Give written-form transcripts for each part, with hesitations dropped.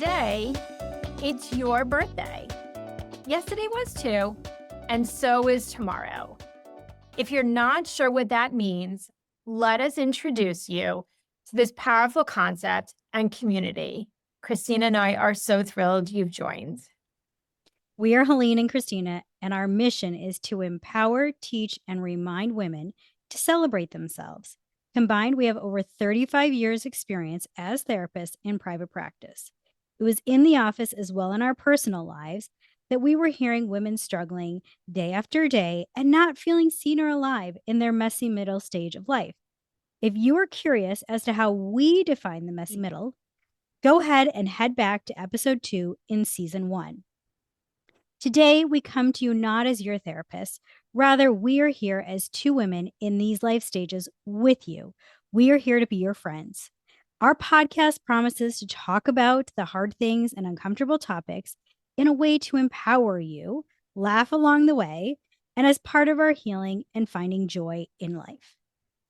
today, it's your birthday. Yesterday was too, and so is tomorrow. If you're not sure what that means, let us introduce you to this powerful concept and community. Christina and I are so thrilled you've joined. We are Helene and Christina, and our mission is to empower, teach, and remind women to celebrate themselves. Combined, we have over 35 years experience as therapists in private practice. It was in the office as well in our personal lives that we were hearing women struggling day after day and not feeling seen or alive in their messy middle stage of life. If you are curious as to how we define the messy middle, go ahead and head back to episode 2 in season 1. Today, we come to you not as your therapist. Rather, we are here as two women in these life stages with you. We are here to be your friends. Our podcast promises to talk about the hard things and uncomfortable topics in a way to empower you, laugh along the way, and as part of our healing and finding joy in life.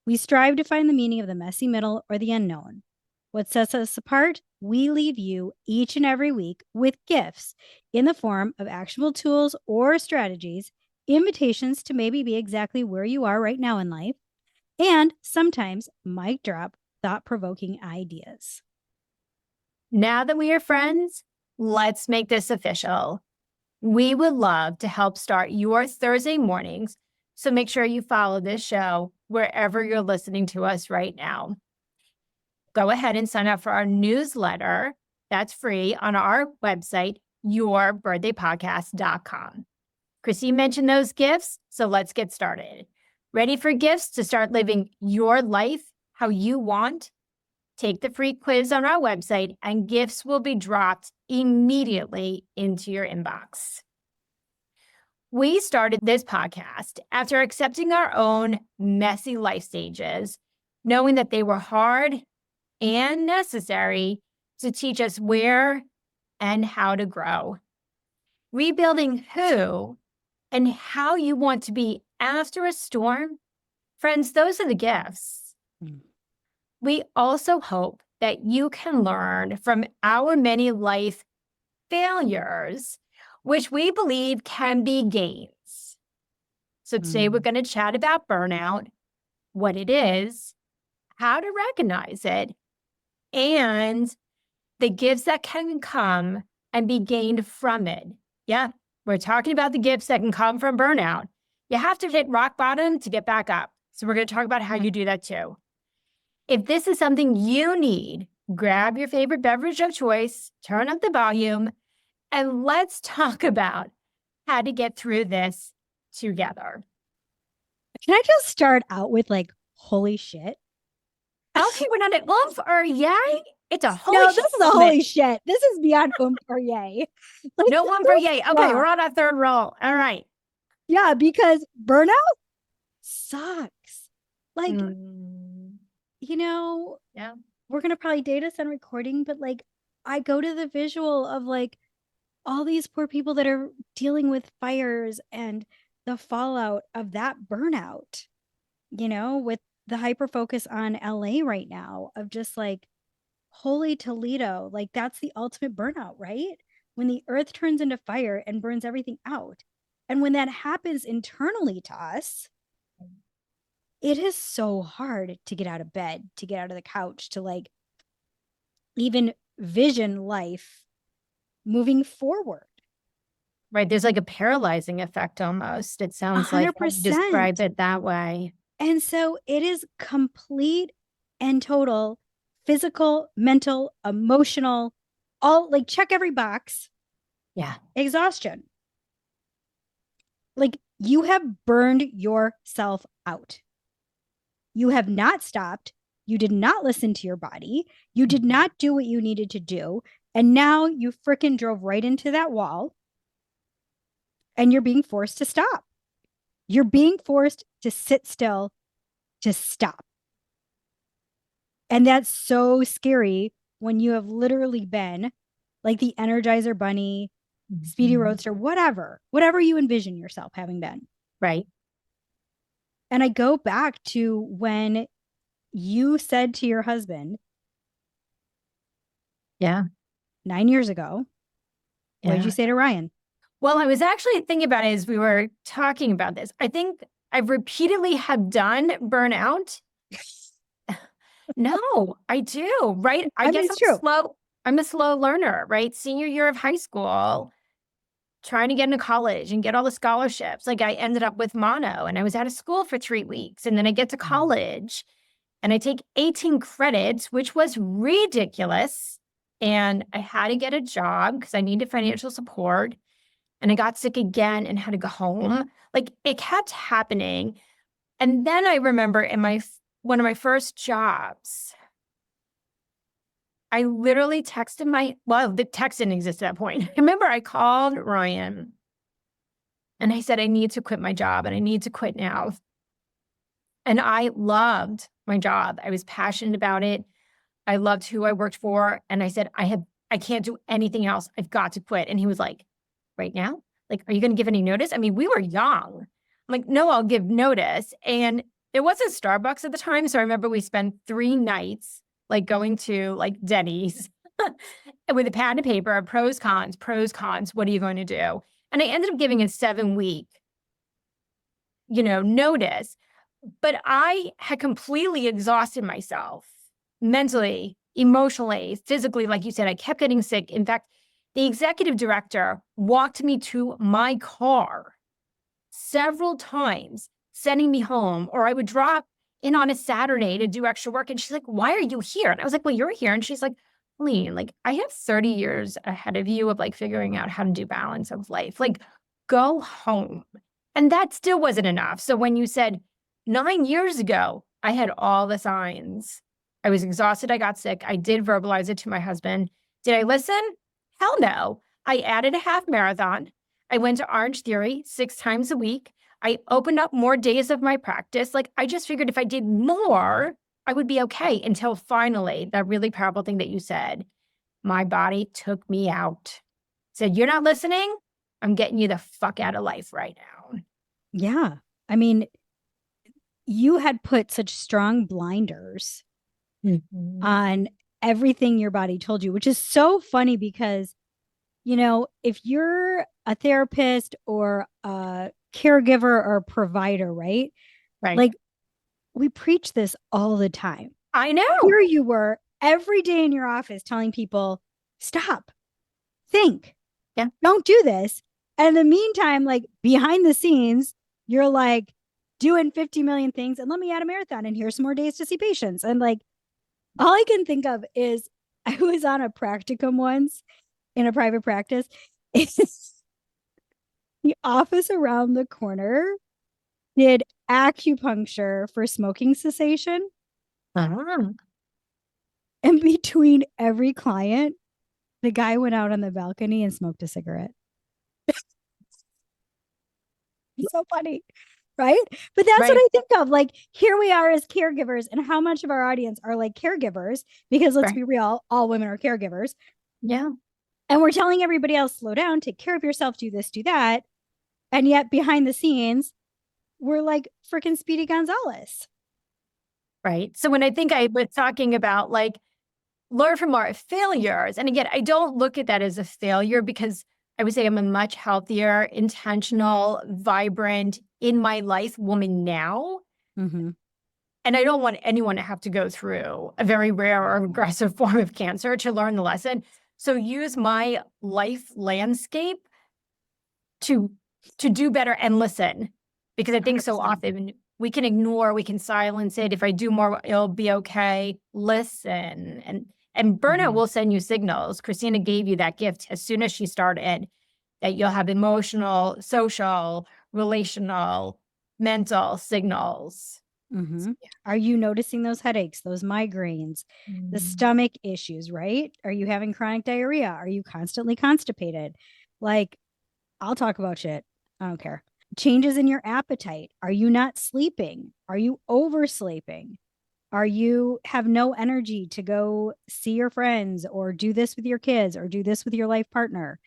We strive to find the meaning of the messy middle or the unknown. What sets us apart? We leave you each and every week with gifts in the form of actionable tools or strategies, invitations to maybe be exactly where you are right now in life, and sometimes mic drop thought-provoking ideas. Now that we are friends, let's make this official. We would love to help start your Thursday mornings, so make sure you follow this show wherever you're listening to us right now. Go ahead and sign up for our newsletter. That's free on our website, yourbirthdaypodcast.com. Christine mentioned those gifts, so let's get started. Ready for gifts to start living your life how you want? Take the free quiz on our website, and gifts will be dropped immediately into your inbox. We started this podcast after accepting our own messy life stages, knowing that they were hard and necessary to teach us where and how to grow. Rebuilding who and how you want to be after a storm, friends, those are the gifts. We also hope that you can learn from our many life failures, which we believe can be gains. So today we're going to chat about burnout, what it is, how to recognize it, and the gifts that can come and be gained from it. Yeah, we're talking about the gifts that can come from burnout. You have to hit rock bottom to get back up. So we're going to talk about how you do that too. If this is something you need, grab your favorite beverage of choice, turn up the volume, and let's talk about how to get through this together. Can I just start out with holy shit? Okay, we're not at oomph or yay. It's a holy shit. No, this is a holy shit. This is beyond oomph or yay. No oomph or yay. Okay, we're on our third roll. All right. Yeah, because burnout sucks. Yeah. We're going to probably date us on recording, but I go to the visual of all these poor people that are dealing with fires and the fallout of that burnout, with the hyper focus on LA right now of just holy Toledo, that's the ultimate burnout, right? When the earth turns into fire and burns everything out. And when that happens internally to us, it is so hard to get out of bed, to get out of the couch, to even vision life moving forward. Right. There's a paralyzing effect almost. It sounds 100%. like you describe it that way. And so it is complete and total physical, mental, emotional, all check every box. Yeah. Exhaustion. You have burned yourself out. You have not stopped. You did not listen to your body. You did not do what you needed to do. And now you frickin' drove right into that wall. And you're being forced to stop. You're being forced to sit still, to stop. And that's so scary when you have literally been the Energizer Bunny, Speedy Roadster, whatever you envision yourself having been. Right. And I go back to when you said to your husband, yeah, 9 years ago. What did you Yeah. say to Ryan? Well, I was actually thinking about it as we were talking about this. I think I've repeatedly have done burnout. No, I do, right? I I mean, guess it's true. I'm a slow learner, right? Senior year of high school, trying to get into college and get all the scholarships. Like I ended up with mono and I was out of school for 3 weeks. And then I get to college and I take 18 credits, which was ridiculous. And I had to get a job because I needed financial support. And I got sick again and had to go home. Like it kept happening. And then I remember in one of my first jobs, I literally texted the text didn't exist at that point. I remember I called Ryan and I said, I need to quit my job and I need to quit now. And I loved my job. I was passionate about it. I loved who I worked for. And I said, I can't do anything else. I've got to quit. And he was like, right now? Like, are you going to give any notice? I mean, we were young. I'm like, no, I'll give notice. And it wasn't Starbucks at the time. So I remember we spent 3 nights like going to like Denny's with a pad and paper, pros, cons, pros, cons. What are you going to do? And I ended up giving a 7-week, notice. But I had completely exhausted myself mentally, emotionally, physically. Like you said, I kept getting sick. In fact, the executive director walked me to my car several times, sending me home, or I would drop in on a Saturday to do extra work. And she's like, why are you here? And I was like, well, you're here. And she's like, Lean, like I have 30 years ahead of you of like figuring out how to do balance of life. Like go home. And that still wasn't enough. So when you said 9 years ago, I had all the signs. I was exhausted. I got sick. I did verbalize it to my husband. Did I listen? Hell no. I added a half marathon. I went to Orange Theory 6 times a week. I opened up more days of my practice. Like I just figured if I did more, I would be okay until finally that really powerful thing that you said, my body took me out. Said, you're not listening. I'm getting you the fuck out of life right now. Yeah. I mean, you had put such strong blinders on everything your body told you, which is so funny because, if you're a therapist or a caregiver or a provider, right? Right. Like we preach this all the time. I know. Here you were every day in your office telling people, stop, think, don't do this. And in the meantime, like behind the scenes, you're like doing 50 million things and let me add a marathon and here's some more days to see patients. And like, all I can think of is I was on a practicum once in a private practice. The office around the corner did acupuncture for smoking cessation. Uh-huh. And between every client, the guy went out on the balcony and smoked a cigarette. So funny, right? But that's what I think of. Like, here we are as caregivers, and how much of our audience are like caregivers? Because let's be real, all women are caregivers. Yeah. And we're telling everybody else, slow down, take care of yourself, do this, do that. And yet behind the scenes, we're like freaking Speedy Gonzalez. Right. So when I think I was talking about like learn from our failures, and again, I don't look at that as a failure because I would say I'm a much healthier, intentional, vibrant, in my life woman now. Mm-hmm. And I don't want anyone to have to go through a very rare or aggressive form of cancer to learn the lesson. So use my life landscape to do better and listen, because I think 100%. So often we can ignore, we can silence it. If I do more, it'll be okay. Listen. And burnout will send you signals. Christina gave you that gift as soon as she started, that you'll have emotional, social, relational, mental signals. Mm-hmm. So, yeah. Are you noticing those headaches, those migraines, the stomach issues, right? Are you having chronic diarrhea? Are you constantly constipated? Like, I'll talk about shit. I don't care. Changes in your appetite. Are you not sleeping? Are you oversleeping? Are you have no energy to go see your friends or do this with your kids or do this with your life partner?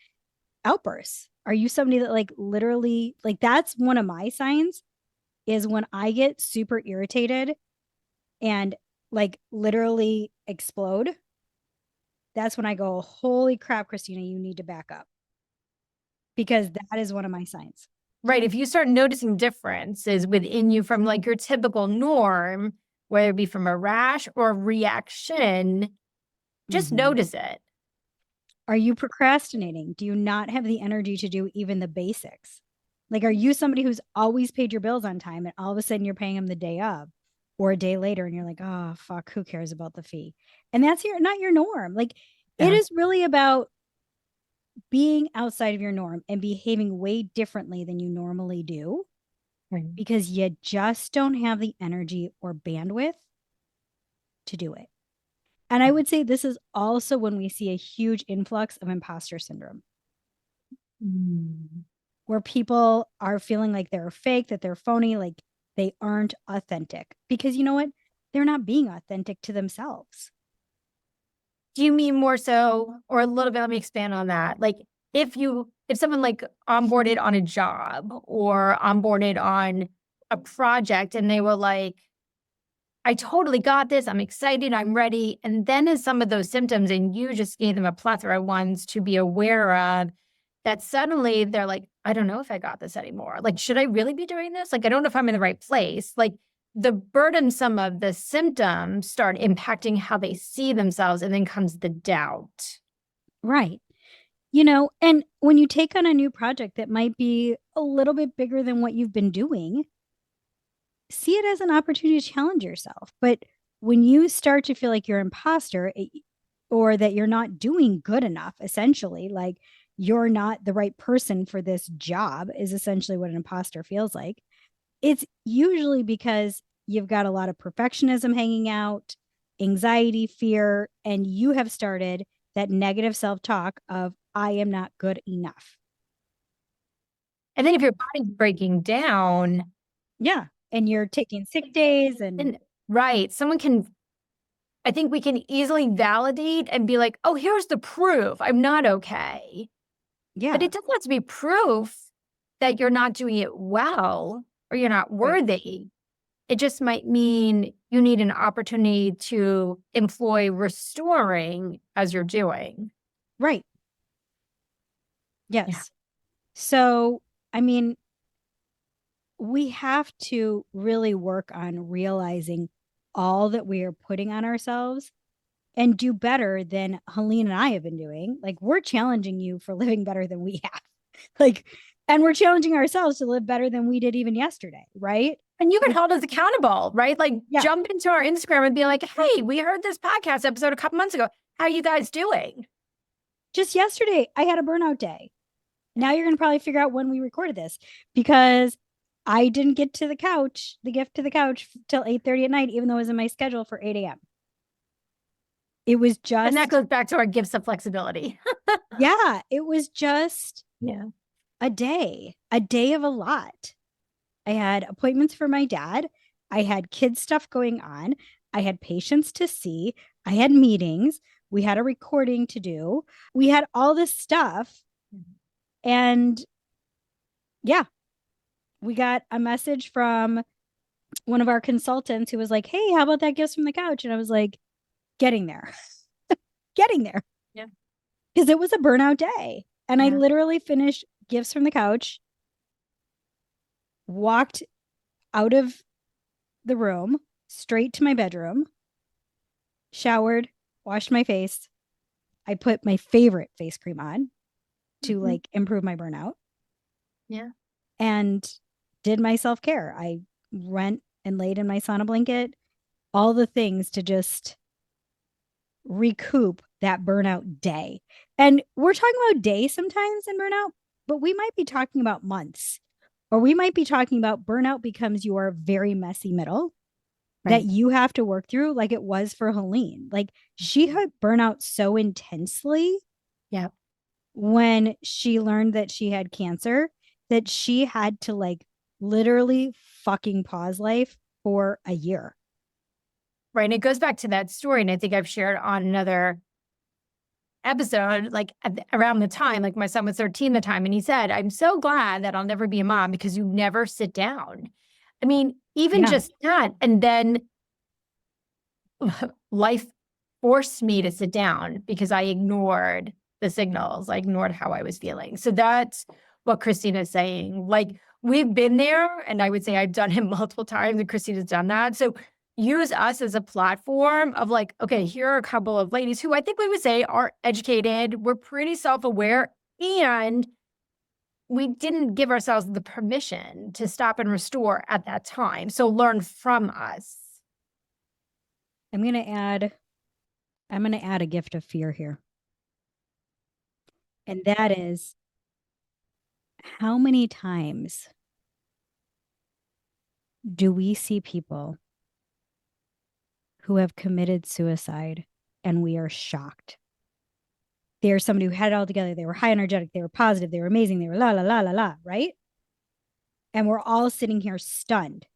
Outbursts. Are you somebody that like literally, like that's one of my signs is when I get super irritated and like literally explode. that's when I go, holy crap, Christina, you need to back up. Because that is one of my signs. Right. If you start noticing differences within you from like your typical norm, whether it be from a rash or a reaction, just notice it. Are you procrastinating? Do you not have the energy to do even the basics? Like, are you somebody who's always paid your bills on time and all of a sudden you're paying them the day of or a day later and you're like, oh, fuck, who cares about the fee? And that's not your norm. Like, it is really about being outside of your norm and behaving way differently than you normally do because you just don't have the energy or bandwidth to do it. And I would say this is also when we see a huge influx of imposter syndrome, where people are feeling like they're fake, that they're phony, like they aren't authentic. Because you know what? They're not being authentic to themselves. Do you mean more so, or a little bit, let me expand on that. Like if someone like onboarded on a job or onboarded on a project and they were like, I totally got this, I'm excited, I'm ready. And then as some of those symptoms, and you just gave them a plethora of ones to be aware of, that suddenly they're like, I don't know if I got this anymore. Like, should I really be doing this? Like, I don't know if I'm in the right place. Like the burdensome of the symptoms start impacting how they see themselves, and then comes the doubt. Right. You know, and when you take on a new project that might be a little bit bigger than what you've been doing, see it as an opportunity to challenge yourself. But when you start to feel like you're an imposter or that you're not doing good enough, essentially, like you're not the right person for this job, is essentially what an imposter feels like. It's usually because you've got a lot of perfectionism hanging out, anxiety, fear, and you have started that negative self-talk of, I am not good enough. And then if your body's breaking down. Yeah. And you're taking sick days and right. I think we can easily validate and be like, oh, here's the proof. I'm not okay. Yeah. But it doesn't have to be proof that you're not doing it well or you're not worthy. Right. It just might mean you need an opportunity to employ restoring as you're doing. Right. Yes. Yeah. So, I mean, we have to really work on realizing all that we are putting on ourselves and do better than Helene and I have been doing. Like, we're challenging you for living better than we have. Like, and we're challenging ourselves to live better than we did even yesterday, right? And you can hold us accountable, right? Like, jump into our Instagram and be like, hey, we heard this podcast episode a couple months ago. How are you guys doing? Just yesterday, I had a burnout day. Now you're going to probably figure out when we recorded this, because I didn't get to the gift to the couch till 8:30 at night, even though it was in my schedule for 8 a.m. It was just. And that goes back to our gifts of flexibility. Yeah, it was just a day of a lot. I had appointments for my dad. I had kid stuff going on. I had patients to see. I had meetings. We had a recording to do. We had all this stuff. And yeah, we got a message from one of our consultants who was like, hey, how about that gifts from the couch? And I was like, getting there. Yeah. Because it was a burnout day. And I literally finished gifts from the couch, walked out of the room, straight to my bedroom, showered, washed my face. I put my favorite face cream on to like improve my burnout. Yeah. And did my self-care. I went and laid in my sauna blanket, all the things to just recoup that burnout day. And we're talking about days sometimes in burnout, but we might be talking about months, or we might be talking about burnout becomes your very messy middle that you have to work through, like it was for Helene. Like, she had burnout so intensely when she learned that she had cancer that she had to like literally fucking pause life for a year. Right. And it goes back to that story. And I think I've shared on another episode, like around the time, like my son was 13 at the time. And he said, I'm so glad that I'll never be a mom because you never sit down. I mean, even just that. And then life forced me to sit down because I ignored the signals. I ignored how I was feeling. So that's what Christina's saying. Like, we've been there, and I would say I've done it multiple times, and Christina's done that. So use us as a platform of like, okay, here are a couple of ladies who I think we would say are educated. We're pretty self-aware, and we didn't give ourselves the permission to stop and restore at that time. So learn from us. I'm going to add a gift of fear here. And that is, how many times do we see people who have committed suicide and we are shocked? They're somebody who had it all together. They were high energetic. They were positive. They were amazing. They were la, la, la, la, la, right? And we're all sitting here stunned.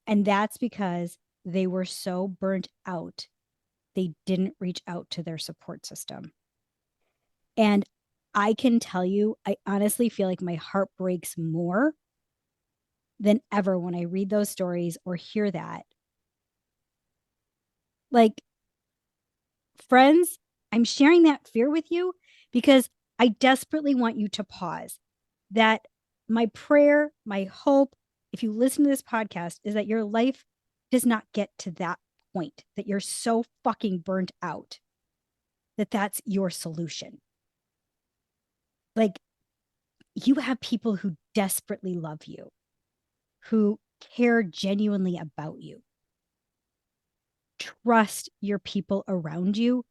And that's because they were so burnt out, they didn't reach out to their support system. And I can tell you, I honestly feel like my heart breaks more than ever when I read those stories or hear that. Like, friends, I'm sharing that fear with you because I desperately want you to pause. That my prayer, my hope, if you listen to this podcast, is that your life does not get to that point, that you're so fucking burnt out that that's your solution. Like, you have people who desperately love you, who care genuinely about you. Trust your people around you.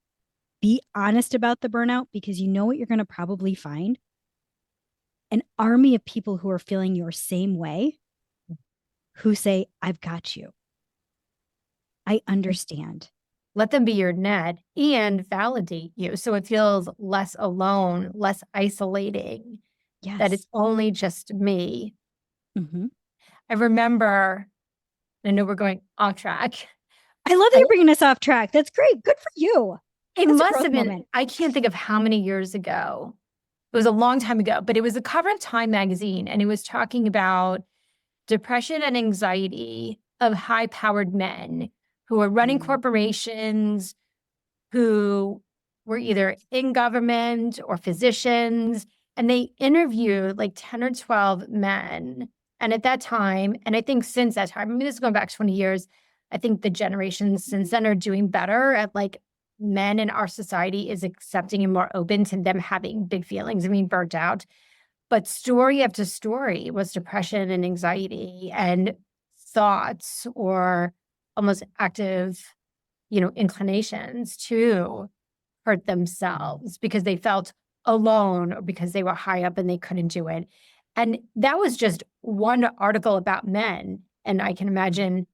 Be honest about the burnout, because you know what you're going to probably find: an army of people who are feeling your same way, who say, I've got you. I understand. Let them be your net and validate you so it feels less alone, less isolating. Yes. That it's only just me. Mm-hmm. I remember, I know we're going off track. I love that you're bringing us off track. That's great. Good for you. It must have been, I can't think of how many years ago. It was a long time ago, but it was a cover of Time magazine, and it was talking about depression and anxiety of high-powered men who are running corporations, who were either in government or physicians, and they interviewed like 10 or 12 men. And at that time, and I think since that time, I mean, this is going back 20 years, I think the generations since then are doing better at like, men in our society is accepting and more open to them having big feelings and being burnt out. But story after story was depression and anxiety and thoughts or almost active, inclinations to hurt themselves because they felt alone or because they were high up and they couldn't do it. And that was just one article about men. And I can imagine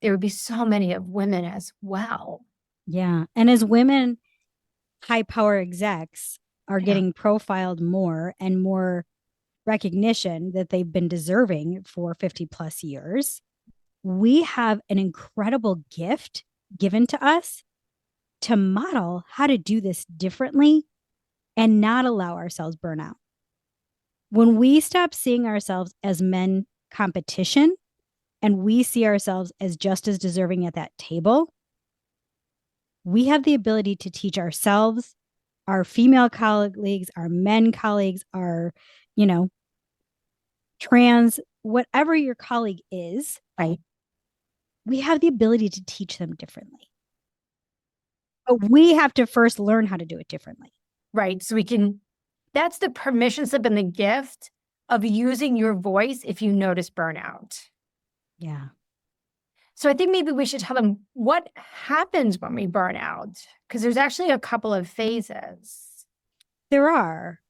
there would be so many of women as well. Yeah. And as women, high power execs are getting profiled more and more recognition that they've been deserving for 50 plus years. We have an incredible gift given to us to model how to do this differently and not allow ourselves burnout. When we stop seeing ourselves as men competition and we see ourselves as just as deserving at that table, we have the ability to teach ourselves, our female colleagues, our men colleagues, our, trans, whatever your colleague is, right? We have the ability to teach them differently. But we have to first learn how to do it differently. Right. So that's the permission slip and the gift of using your voice if you notice burnout. Yeah. So I think maybe we should tell them what happens when we burn out, because there's actually a couple of phases. There are.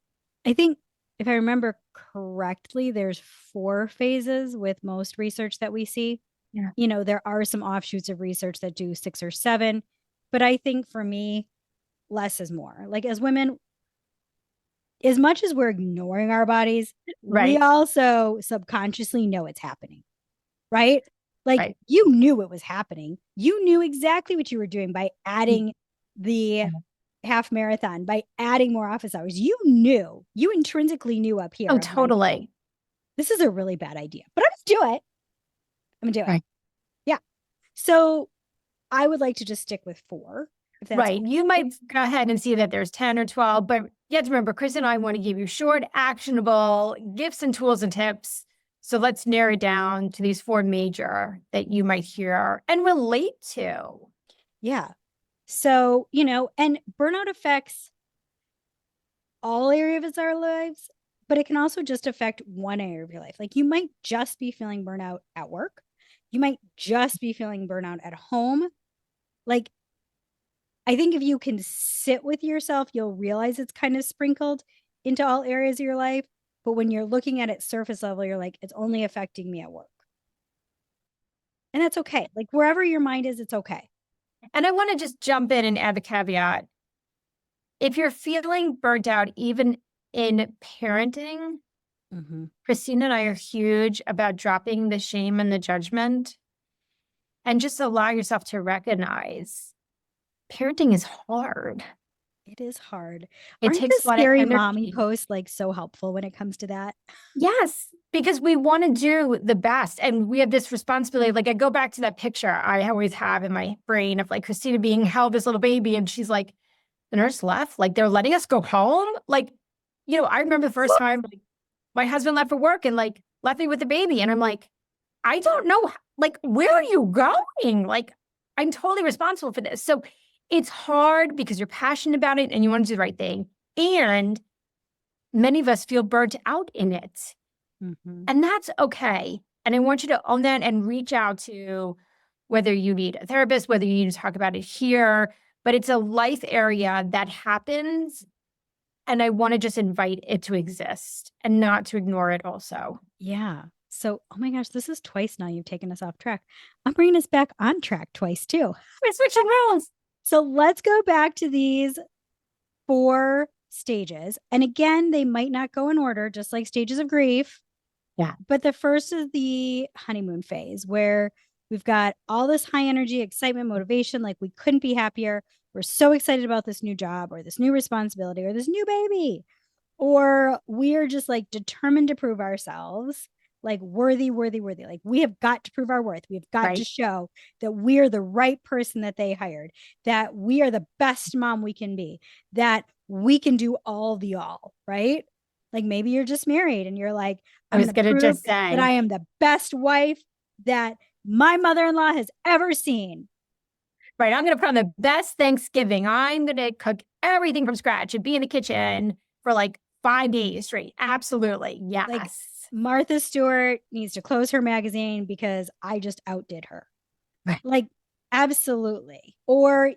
I think if I remember correctly, there's 4 phases with most research that we see. Yeah. There are some offshoots of research that do 6 or 7, but I think for me, less is more. Like, as women, as much as we're ignoring our bodies, we also subconsciously know it's happening, right? Like, you knew it was happening. You knew exactly what you were doing by adding the half marathon, by adding more office hours. You intrinsically knew up here. Oh, totally. Like, this is a really bad idea, but I'm going to do it. Yeah. So I would like to just stick with 4. If that's Right. You might go ahead and see that there's 10 or 12, but you have to remember, Chris and I want to give you short, actionable gifts and tools and tips. So let's narrow it down to these 4 major that you might hear and relate to. Yeah. So, and burnout affects all areas of our lives, but it can also just affect one area of your life. Like you might just be feeling burnout at work. You might just be feeling burnout at home. Like, I think if you can sit with yourself, you'll realize it's kind of sprinkled into all areas of your life. But when you're looking at it surface level, you're like, it's only affecting me at work. And that's okay. Like wherever your mind is, it's okay. And I want to just jump in and add the caveat. If you're feeling burnt out, even in parenting, Christina and I are huge about dropping the shame and the judgment and just allow yourself to recognize parenting is hard. It is hard. It Aren't takes the a lot of scary energy. mommy posts like so helpful when it comes to that? Yes, because we want to do the best. And we have this responsibility. Like I go back to that picture I always have in my brain of like Christina being held this little baby. And she's like, the nurse left, like they're letting us go home. Like, I remember the first time like, my husband left for work and like left me with the baby. And I'm like, I don't know, like, where are you going? Like, I'm totally responsible for this. So it's hard because you're passionate about it and you want to do the right thing. And many of us feel burnt out in it. And that's okay. And I want you to own that and reach out to whether you need a therapist, whether you need to talk about it here, but it's a life area that happens. And I want to just invite it to exist and not to ignore it also. Yeah. So, oh my gosh, this is twice now you've taken us off track. I'm bringing us back on track twice too. We're switching roles. So let's go back to these 4 stages. And again, they might not go in order, just like stages of grief. Yeah. But the first is the honeymoon phase where we've got all this high energy, excitement, motivation. Like we couldn't be happier. We're so excited about this new job or this new responsibility or this new baby. Or we're just like determined to prove ourselves like worthy. Like we have got to prove our worth. We've got to show that we're the right person that they hired, that we are the best mom we can be, that we can do all, right? Like maybe you're just married and you're like, I was going to just say that I am the best wife that my mother-in-law has ever seen. Right. I'm going to put on the best Thanksgiving. I'm going to cook everything from scratch and be in the kitchen for like 5 days straight. Absolutely. Yes. Like Martha Stewart needs to close her magazine because I just outdid her. Right. Like, absolutely. Or,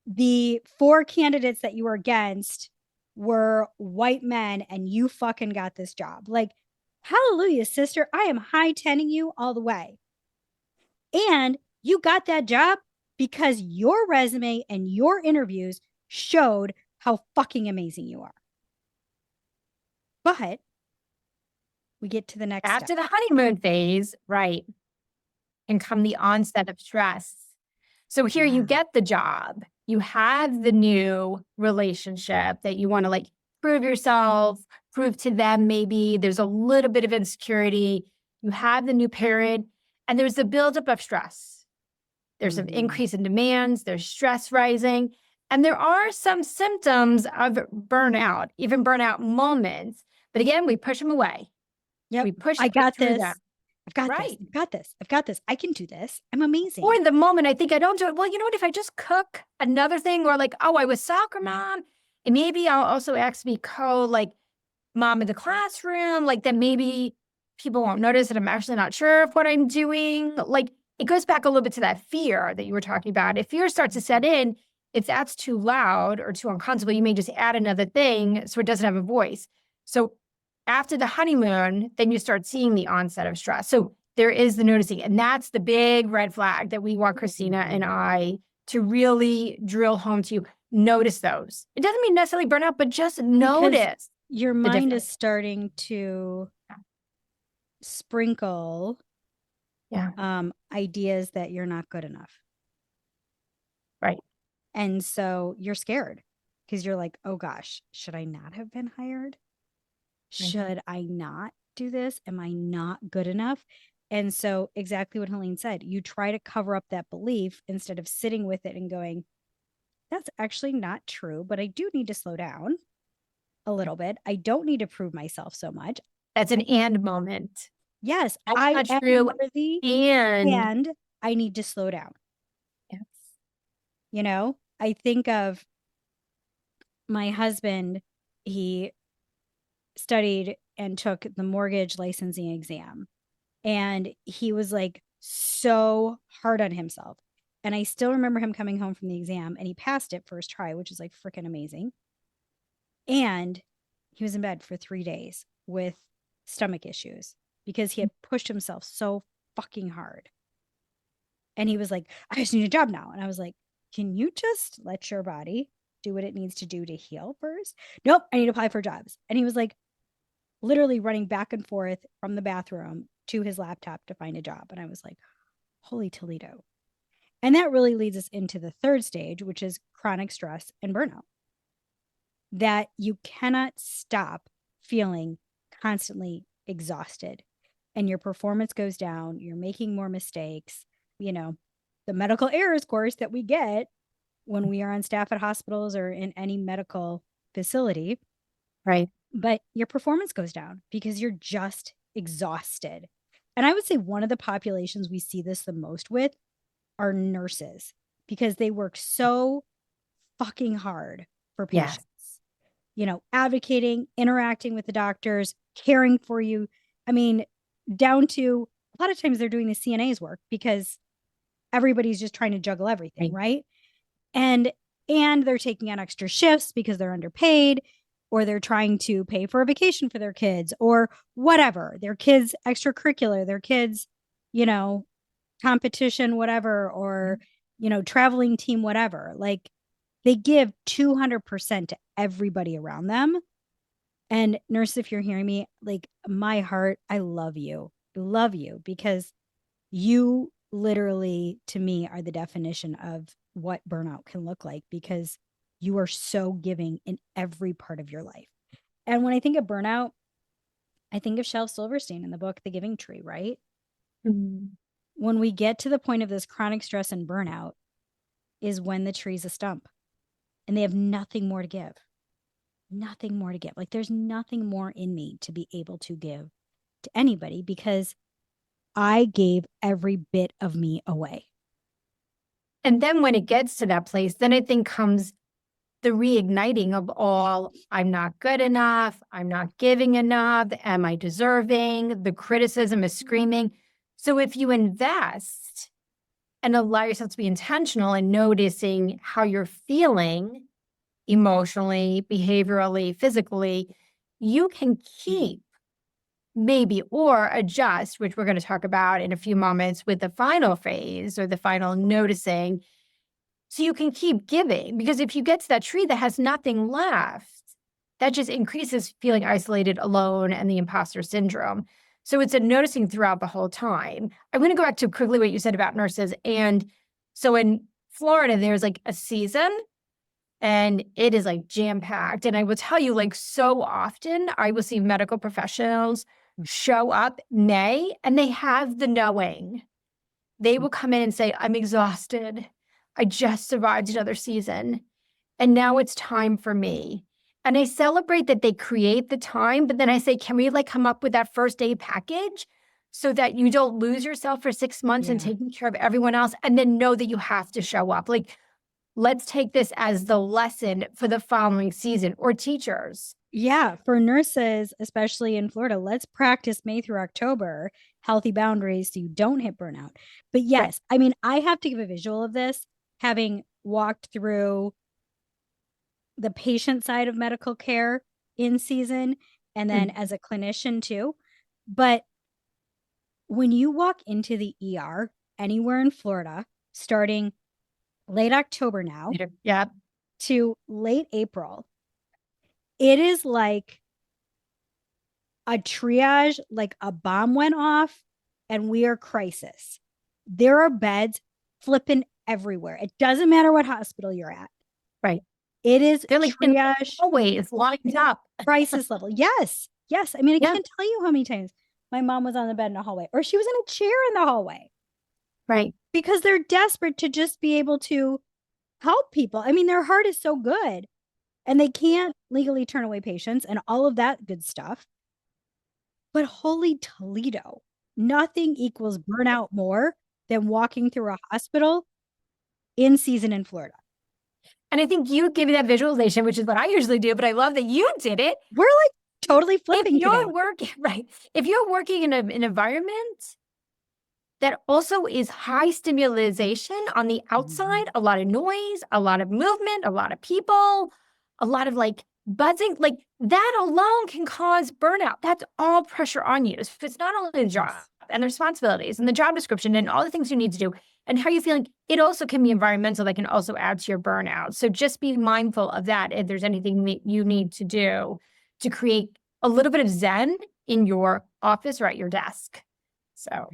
the 4 candidates that you were against were white men and you fucking got this job. Like, hallelujah, sister. I am high-tenning you all the way. And you got that job because your resume and your interviews showed how fucking amazing you are. But we get to the next after step. the honeymoon phase, right, can come the onset of stress. So here you get the job, you have the new relationship that you want to like prove yourself, prove to them maybe there's a little bit of insecurity. You have the new parent, and there's a buildup of stress. There's an increase in demands, there's stress rising, and there are some symptoms of burnout, even burnout moments. But again, we push them away. Yep. We push I got this. them. I've got this. I've got this. I've got this. I can do this. I'm amazing. Or in the moment, I think I don't do it. Well, you know what? If I just cook another thing, or like, oh, I was soccer mom, and maybe I'll also ask to be like mom in the classroom, like then maybe people won't notice that I'm actually not sure of what I'm doing. Like it goes back a little bit to that fear that you were talking about. If fear starts to set in, if that's too loud or too uncomfortable, you may just add another thing so it doesn't have a voice. So after the honeymoon, then you start seeing the onset of stress. So there is the noticing. And that's the big red flag that we want Christina and I to really drill home to you. Notice those. It doesn't mean necessarily burnout, but just notice. Your mind is starting to sprinkle ideas that you're not good enough. Right. And so you're scared because you're like, oh gosh, should I not have been hired? Should I not do this? Am I not good enough? And so, exactly what Helene said, you try to cover up that belief instead of sitting with it and going, that's actually not true, but I do need to slow down a little bit. I don't need to prove myself so much. That's an and moment. Yes, That's I not am true. worthy And and I need to slow down. yes. I think of my husband, he studied and took the mortgage licensing exam, and he was like so hard on himself. And I still remember him coming home from the exam and he passed it first try, which is like freaking amazing. And he was in bed for 3 days with stomach issues because he had pushed himself so fucking hard. And he was like, I just need a job now. And I was like, can you just let your body do what it needs to do to heal first? Nope, I need to apply for jobs. And he was like, literally running back and forth from the bathroom to his laptop to find a job. And I was like, holy Toledo. And that really leads us into the third stage, which is chronic stress and burnout. That you cannot stop feeling constantly exhausted and your performance goes down. You're making more mistakes. The medical errors course that we get when we are on staff at hospitals or in any medical facility. Right. But your performance goes down because you're just exhausted. And I would say one of the populations we see this the most with are nurses because they work so fucking hard for Yes. patients, advocating, interacting with the doctors, caring for you. I mean, down to a lot of times they're doing the CNA's work because everybody's just trying to juggle everything, right? And they're taking on extra shifts because they're underpaid, or they're trying to pay for a vacation for their kids or whatever, their kids extracurricular, their kids, competition, whatever, or, traveling team, whatever. Like they give 200% to everybody around them. And nurse, if you're hearing me, like my heart, I love you. I love you because you literally, to me, are the definition of what burnout can look like because you are so giving in every part of your life. And when I think of burnout, I think of Shel Silverstein in the book, The Giving Tree, right? Mm-hmm. When we get to the point of this chronic stress and burnout is when the tree's a stump and they have nothing more to give. Nothing more to give. Like there's nothing more in me to be able to give to anybody because I gave every bit of me away. And then when it gets to that place, then I think comes the reigniting of all, I'm not good enough, I'm not giving enough, am I deserving? The criticism is screaming. So if you invest and allow yourself to be intentional in noticing how you're feeling emotionally, behaviorally, physically, you can keep maybe or adjust, which we're going to talk about in a few moments with the final phase or the final noticing. So you can keep giving, because if you get to that tree that has nothing left, that just increases feeling isolated, alone, and the imposter syndrome. So it's a noticing throughout the whole time. I'm going to go back to quickly what you said about nurses. And so in Florida, there's like a season and it is like jam-packed. And I will tell you, like so often I will see medical professionals show up May and they have the knowing. They will come in and say, I'm exhausted. I just survived another season. And now it's time for me. And I celebrate that they create the time, but then I say, can we like come up with that first aid package so that you don't lose yourself for 6 months and taking care of everyone else and then know that you have to show up. Like, let's take this as the lesson for the following season, or teachers. Yeah, for nurses, especially in Florida, let's practice May through October, healthy boundaries so you don't hit burnout. But yes, I mean, I have to give a visual of this, having walked through the patient side of medical care in season and then as a clinician too. But when you walk into the ER anywhere in Florida, starting late October now to late April, it is like a triage, like a bomb went off and we are crisis. There are beds flipping everywhere. It doesn't matter what hospital you're at. Right. It is They're like triage. Always lined up. Crisis level. Yes. Yes. I mean, I can't tell you how many times my mom was on the bed in the hallway, or she was in a chair in the hallway, Right. because they're desperate to just be able to help people. I mean, their heart is so good and they can't legally turn away patients and all of that good stuff. But holy Toledo, nothing equals burnout more than walking through a hospital in season in Florida. And I think you give me that visualization, which is what I usually do, but I love that you did it. We're like totally If flipping you're today. working, right. If you're working in an environment that also is high stimulation on the outside, a lot of noise, a lot of movement, a lot of people, a lot of like buzzing, like that alone can cause burnout. That's all pressure on you. So it's not only the job and the responsibilities and the job description and all the things you need to do and how you're feeling, it also can be environmental that can also add to your burnout. So just be mindful of that if there's anything that you need to do to create a little bit of zen in your office or at your desk. So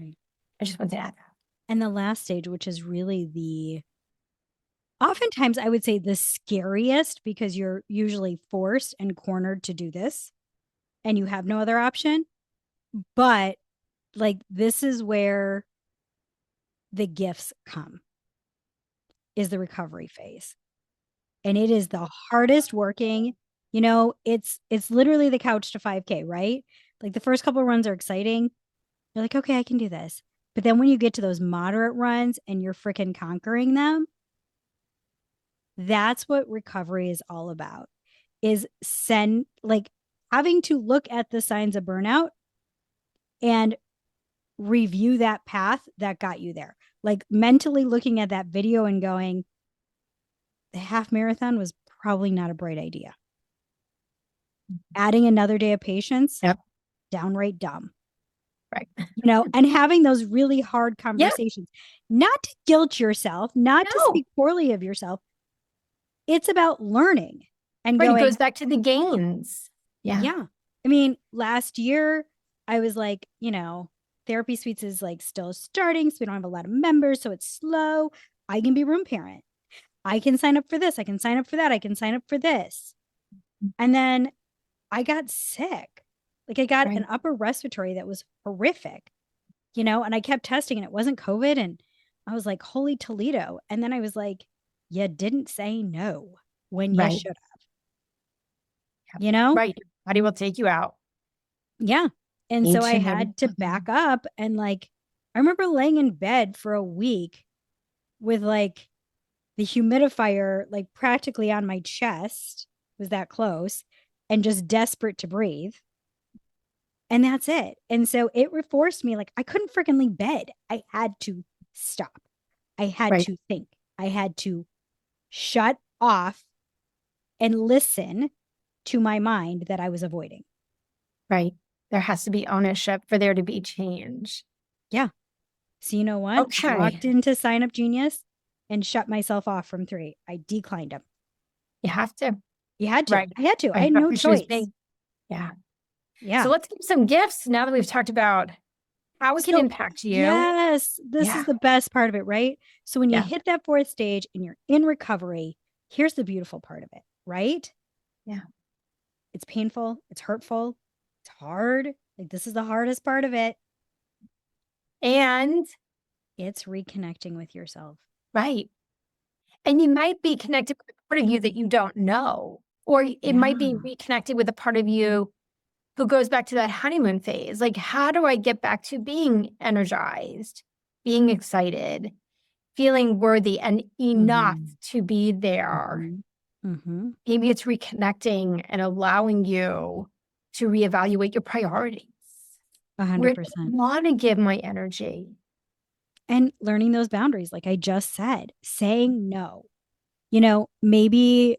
I just want to add that. And the last stage, which is really oftentimes I would say the scariest, because you're usually forced and cornered to do this and you have no other option. But like, this is where the gifts come, is the recovery phase. And it is the hardest working. It's literally the couch to 5K, right? Like the first couple of runs are exciting. You're like, okay, I can do this. But then when you get to those moderate runs and you're freaking conquering them, that's what recovery is all about, is having to look at the signs of burnout and review that path that got you there. Like mentally looking at that video and going, the half marathon was probably not a bright idea. Adding another day of patience, Yep. downright dumb. Right. And having those really hard conversations, not to guilt yourself, not to speak poorly of yourself. It's about learning and right, going. It goes back to the gains. Yeah. I mean, last year I was like, Therapy Suites is like still starting, so we don't have a lot of members, so it's slow. I can be room parent. I can sign up for this. I can sign up for that. I can sign up for this. And then I got sick. Like I got an upper respiratory that was horrific, and I kept testing and it wasn't COVID. And I was like, holy Toledo. And then I was like, you didn't say no when you should have, Right. Your body will take you out. Yeah. And so I had to back up. And like, I remember laying in bed for a week with like the humidifier, like practically on my chest, was that close, and just desperate to breathe. And that's it. And so it forced me, like, I couldn't freaking leave bed. I had to stop. I had to think. I had to shut off and listen to my mind that I was avoiding. Right. There has to be ownership for there to be change. Yeah. So you know what? Okay. I walked into Sign Up Genius and shut myself off from 3. I declined them. You have to. You had to. Right. I had to. I had no choice. Yeah. Yeah. So let's give some gifts now that we've talked about how it can impact you. Yes. This is the best part of it, right? So when you hit that 4th stage and you're in recovery, here's the beautiful part of it, right? Yeah. It's painful. It's hurtful. It's hard. Like, this is the hardest part of it. And it's reconnecting with yourself. Right. And you might be connected with a part of you that you don't know, or it might be reconnected with a part of you who goes back to that honeymoon phase. Like, how do I get back to being energized, being excited, feeling worthy and enough to be there? Maybe it's reconnecting and allowing you to reevaluate your priorities. 100%. Where do I want to give my energy? And learning those boundaries, like I just said, saying no. Maybe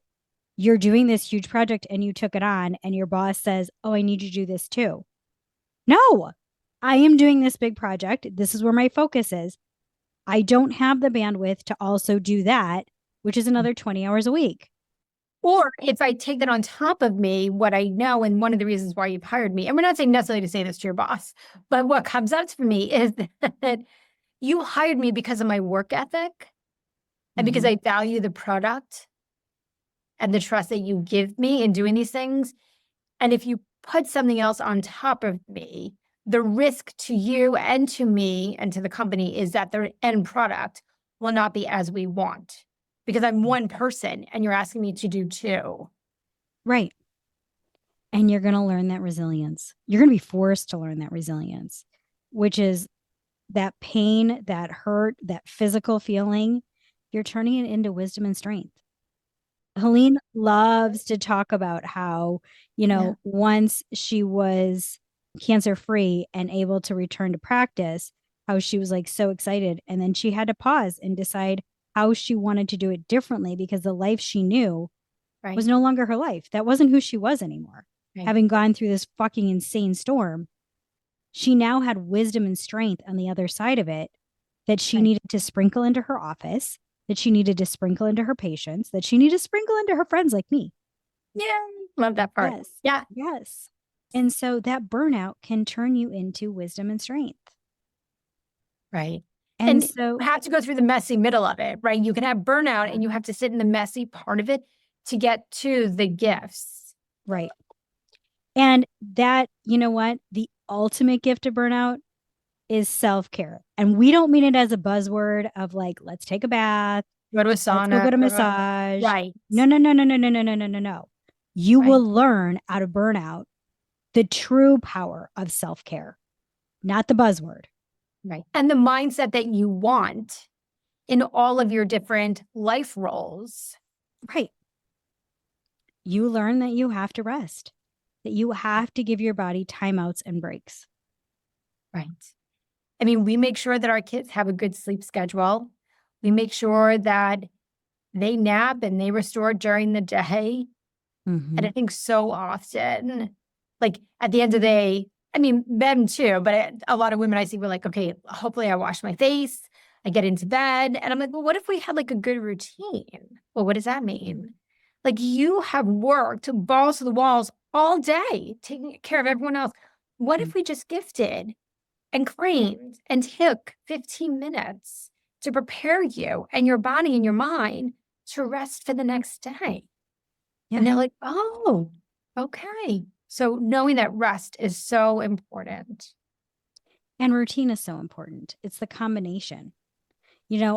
you're doing this huge project and you took it on and your boss says, oh, I need you to do this too. No, I am doing this big project. This is where my focus is. I don't have the bandwidth to also do that, which is another 20 hours a week. Or if I take that on top of me, what I know, and one of the reasons why you've hired me, and we're not saying necessarily to say this to your boss, but what comes up for me is that you hired me because of my work ethic and because I value the product and the trust that you give me in doing these things. And if you put something else on top of me, the risk to you and to me and to the company is that the end product will not be as we want because I'm one person and you're asking me to do two. Right. And you're going to learn that resilience. You're going to be forced to learn that resilience, which is that pain, that hurt, that physical feeling. You're turning it into wisdom and strength. Helene loves to talk about how, once she was cancer free and able to return to practice, how she was like so excited. And then she had to pause and decide how she wanted to do it differently because the life she knew was no longer her life. That wasn't who she was anymore. Having gone through this fucking insane storm, she now had wisdom and strength on the other side of it that she needed to sprinkle into her office, that she needed to sprinkle into her patients, that she needed to sprinkle into her friends like me. Yeah. Love that part. Yes. Yeah. Yes. And so that burnout can turn you into wisdom and strength. Right. And so you have to go through the messy middle of it, right? You can have burnout and you have to sit in the messy part of it to get to the gifts. Right. And that, you know what? The ultimate gift of burnout is self-care. And we don't mean it as a buzzword of like, let's take a bath, go to a sauna, let's go get a massage. Right. No. You will learn out of burnout the true power of self-care, not the buzzword. Right. And the mindset that you want in all of your different life roles. Right. You learn that you have to rest, that you have to give your body timeouts and breaks. Right. I mean, we make sure that our kids have a good sleep schedule. We make sure that they nap and they restore during the day. Mm-hmm. And I think so often, like at the end of the day, I mean, men too, but a lot of women I see were like, okay, hopefully I wash my face, I get into bed. And I'm like, well, what if we had like a good routine? Well, what does that mean? Like you have worked balls to the walls all day, taking care of everyone else. What if we just gifted and cleaned and took 15 minutes to prepare you and your body and your mind to rest for the next day? Yeah. And they're like, oh, okay. So knowing that rest is so important. And routine is so important. It's the combination.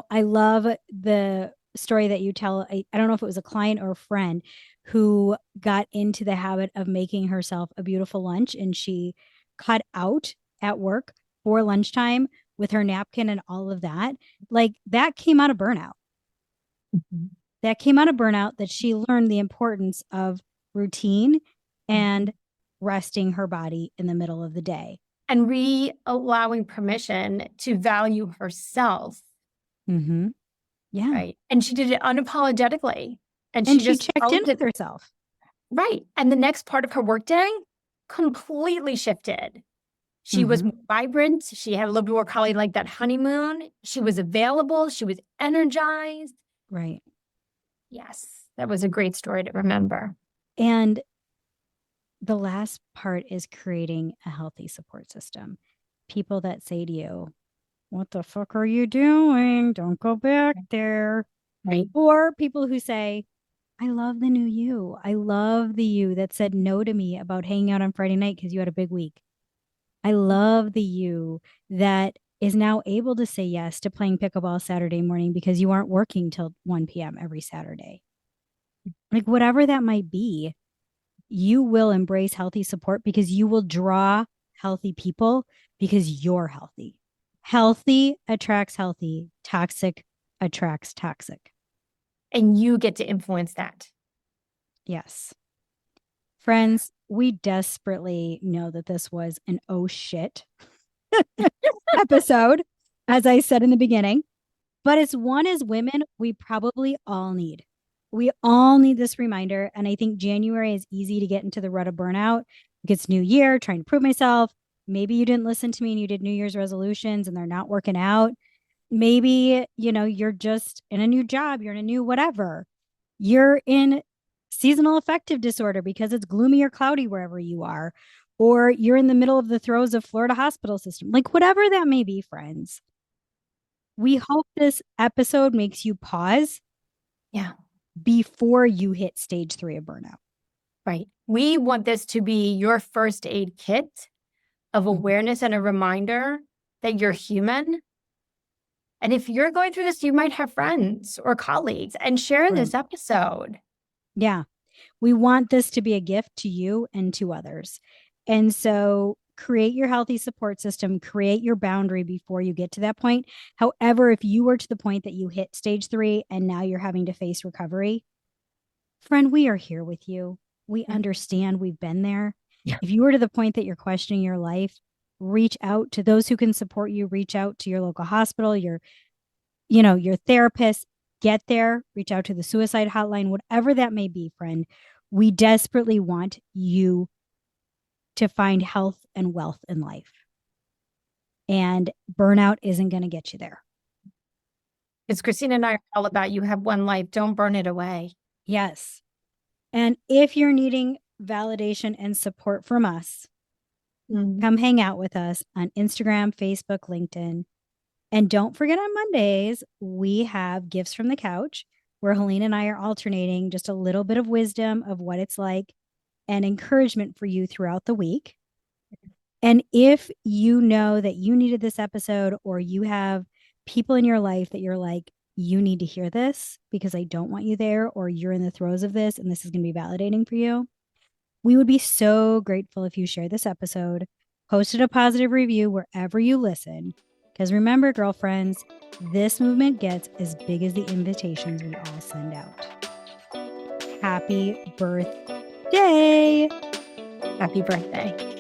I love the story that you tell. I don't know if it was a client or a friend who got into the habit of making herself a beautiful lunch, and she cut out at work for lunchtime with her napkin and all of that. Like that came out of burnout. Mm-hmm. That came out of burnout, that she learned the importance of routine and resting her body in the middle of the day. And allowing permission to value herself. Mm-hmm. Yeah. Right. And she did it unapologetically. And she just checked in with herself. Right. And the next part of her workday completely shifted. She was more vibrant. She had a little bit more, call it like that honeymoon. She was available. She was energized. Right. Yes. That was a great story to remember. And the last part is creating a healthy support system. People that say to you, what the fuck are you doing? Don't go back there. Right. Or people who say, I love the new you. I love the you that said no to me about hanging out on Friday night because you had a big week. I love the you that is now able to say yes to playing pickleball Saturday morning because you aren't working till 1 p.m. every Saturday. Like whatever that might be, you will embrace healthy support because you will draw healthy people because you're healthy. Healthy attracts healthy. Toxic attracts toxic. And you get to influence that. Yes. Friends, we desperately know that this was an oh shit episode, as I said in the beginning. But as women, we probably all need. We all need this reminder. And I think January is easy to get into the rut of burnout. It's new year, trying to prove myself. Maybe you didn't listen to me and you did New Year's resolutions and they're not working out. Maybe, you're just in a new job. You're in a new whatever. You're in seasonal affective disorder because it's gloomy or cloudy wherever you are. Or you're in the middle of the throes of Florida hospital system. Like whatever that may be, friends. We hope this episode makes you pause. Yeah. Before you hit stage 3 of burnout. Right. We want this to be your first aid kit of awareness and a reminder that you're human. And if you're going through this, you might have friends or colleagues, and share this episode. Yeah. We want this to be a gift to you and to others. And so create your healthy support system, create your boundary before you get to that point. However, if you were to the point that you hit stage 3 and now you're having to face recovery, friend, we are here with you. We understand, we've been there. Yeah. If you were to the point that you're questioning your life, reach out to those who can support you, reach out to your local hospital, your therapist, get there, reach out to the suicide hotline, whatever that may be, friend. We desperately want you to find health and wealth in life. And burnout isn't going to get you there. Because Christina and I are all about you have one life. Don't burn it away. Yes. And if you're needing validation and support from us, come hang out with us on Instagram, Facebook, LinkedIn. And don't forget, on Mondays, we have Gifts from the Couch, where Helene and I are alternating just a little bit of wisdom of what it's like and encouragement for you throughout the week. And if you know that you needed this episode, or you have people in your life that you're like, you need to hear this because I don't want you there, or you're in the throes of this and this is going to be validating for you, we would be so grateful if you share this episode, posted a positive review wherever you listen. Because remember, girlfriends, this movement gets as big as the invitations we all send out. Happy birthday! Happy birthday.